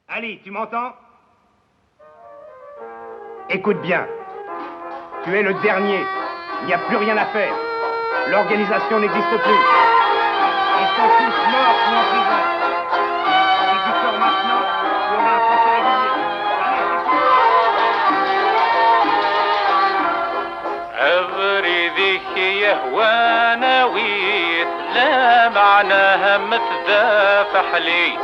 Ali, tu m'entends? Écoute bien. Tu es le dernier. Il n'y a plus rien à faire. L'organisation n'existe plus. Ils sont tous morts ou en prison. Si tu sors maintenant, tu auras un procès régulier. عبري ذيك يهوانا ويت لا معناها متذافح لي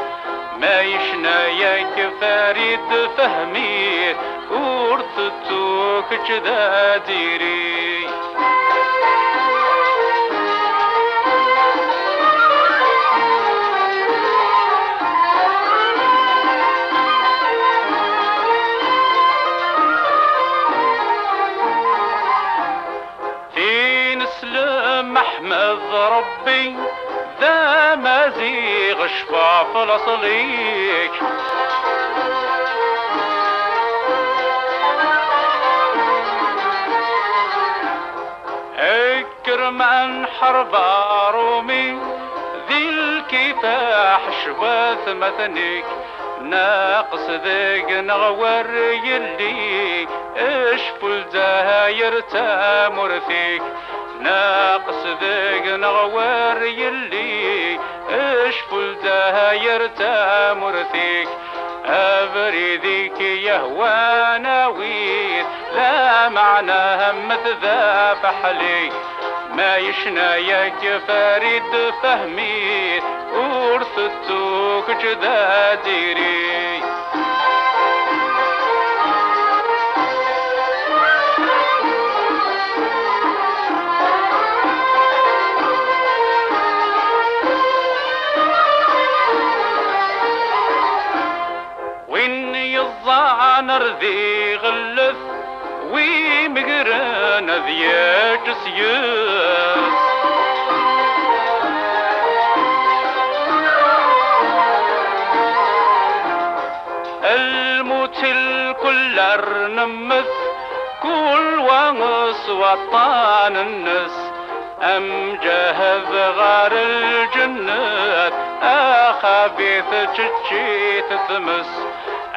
ما يشنا ياك فريد فهمي ورثتوك كذا ديري احمد ربي ذا مزيغ شفاف الاصليك اكرم عن حرب رومي ذي الكفاح شواث مثنيك ناقص ذيق نغور يلي اشفل زهاير تامرثيك ناقص ذيق نغور يلي اشفل زهاير تامرثيك ابريديك يهوانا ويت لا معناها متذافح لي ما يشنا ياك فريد فهمي ورثتوك جدا ديري وين يظان رذي غلث ومقران ذياك سياس الموت الكل ارنمث كل وانص وطان النس ام جهز غار الجنات اخابيث تشي تثمس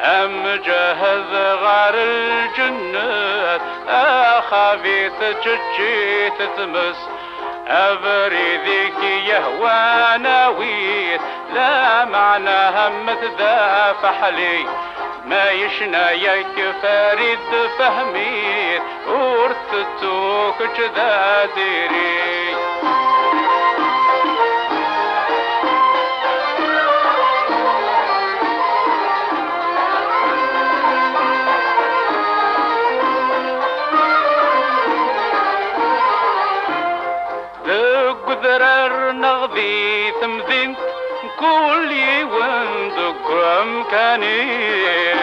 ام جهز غار الجنات اخابيث تشي تثمس ابريذيك يهوانا ويت لا معناها متذافح لي ما يشنا ياك فريد فهمي ورثتوك جذا ديري قدرر نغذي ثمذنت كل يوم دقم كاني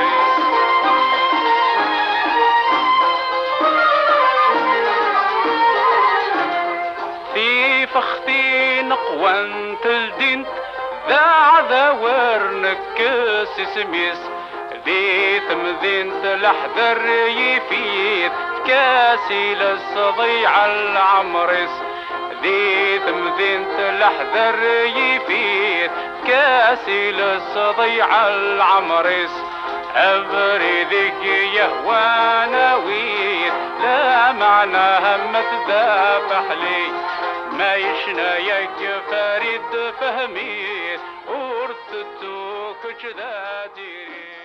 في فختي نقوان تلدنت ذا ذاور نكس سميس ذي ثمذنت لحذر يفيد كاسي للصضيع العمرس ذي ثمذنت لحذر يفيد كاسي للصضيع العمرس ابريذك يهوانا ويت لا معناها متذافح لي ما يشنا ياك فريد فهمي ورثتوك جذا ديري